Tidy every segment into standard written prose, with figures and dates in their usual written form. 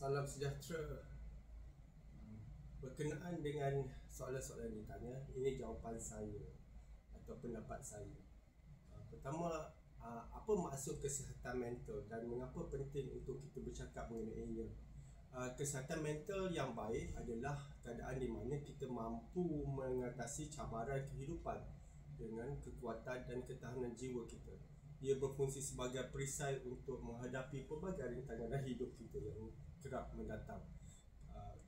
Salam sejahtera. Berkenaan dengan soalan-soalan yang ditanya, ini jawapan saya atau pendapat saya. Pertama, apa maksud kesihatan mental dan mengapa penting untuk kita bercakap mengenainya? Kesihatan mental yang baik adalah keadaan di mana kita mampu mengatasi cabaran kehidupan dengan kekuatan dan ketahanan jiwa kita. Ia berfungsi sebagai perisai untuk menghadapi pelbagai rintangan dalam hidup kita yang kerap mendatang.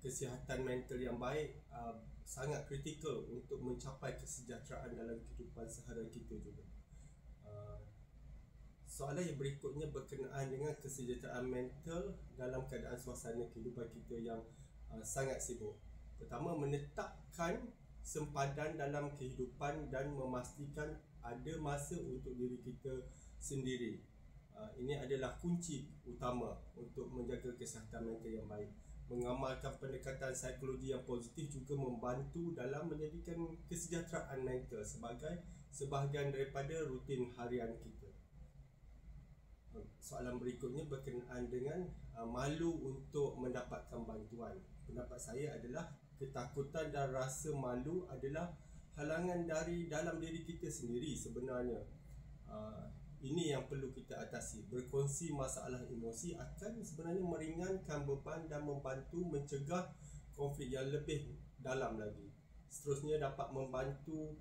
Kesihatan mental yang baik sangat kritikal untuk mencapai kesejahteraan dalam kehidupan seharian kita juga. Soalan yang berikutnya berkenaan dengan kesejahteraan mental dalam keadaan suasana kehidupan kita yang sangat sibuk. Pertama, menetapkan sempadan dalam kehidupan dan memastikan ada masa untuk diri kita sendiri. Ini adalah kunci utama untuk menjaga kesihatan mental yang baik. Mengamalkan pendekatan psikologi yang positif juga membantu dalam menjadikan kesejahteraan mental sebagai sebahagian daripada rutin harian kita. Soalan berikutnya berkenaan dengan malu untuk mendapatkan bantuan. Pendapat saya adalah ketakutan dan rasa malu adalah halangan dari dalam diri kita sendiri sebenarnya. Ini yang perlu kita atasi. Berkongsi masalah emosi akan sebenarnya meringankan beban dan membantu mencegah konflik yang lebih dalam lagi. Seterusnya, dapat membantu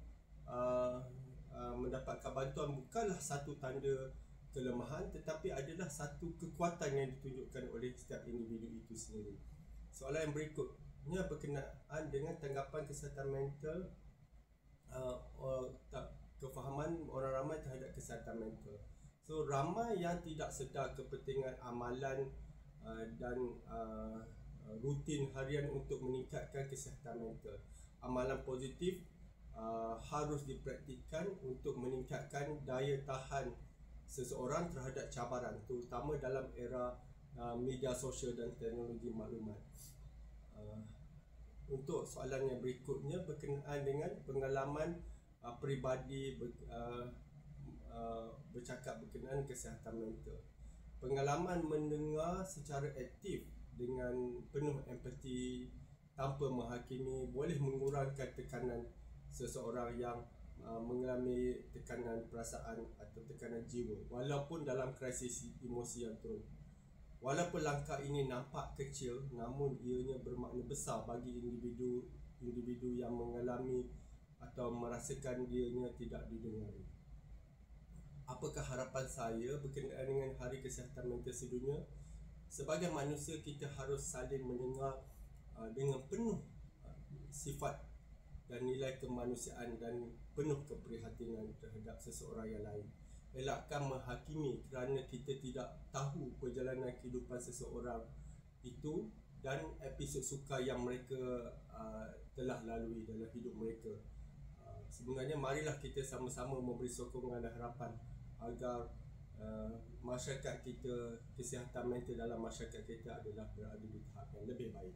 mendapatkan bantuan bukanlah satu tanda kelemahan, tetapi adalah satu kekuatan yang ditunjukkan oleh setiap individu itu sendiri. Soalan yang berikutnya berkenaan dengan tanggapan kesihatan mental, kefahaman orang ramai terhadap kesihatan mental. So, ramai yang tidak sedar kepentingan amalan dan rutin harian untuk meningkatkan kesihatan mental. Amalan positif harus dipraktikkan untuk meningkatkan daya tahan seseorang terhadap cabaran, terutama dalam era media sosial dan teknologi maklumat. Untuk soalan yang berikutnya berkenaan dengan pengalaman peribadi bercakap berkenaan kesihatan mental. Pengalaman mendengar secara aktif dengan penuh empati tanpa menghakimi boleh mengurangkan tekanan seseorang yang mengalami tekanan perasaan atau tekanan jiwa walaupun dalam krisis emosi yang teruk. Walaupun langkah ini nampak kecil, namun ianya bermakna besar bagi individu yang mengalami atau merasakan dirinya tidak didengari. Apakah harapan saya berkenaan dengan Hari Kesihatan Mental Sedunia? Sebagai manusia, kita harus saling mendengar dengan penuh sifat dan nilai kemanusiaan dan penuh keprihatinan terhadap seseorang yang lain. Elakkan menghakimi kerana kita tidak tahu perjalanan kehidupan seseorang itu dan episod suka yang mereka telah lalui dalam hidup mereka. Sebenarnya marilah kita sama-sama memberi sokongan dan harapan agar masyarakat kita, kesihatan mental dalam masyarakat kita adalah berada di tahap yang lebih baik.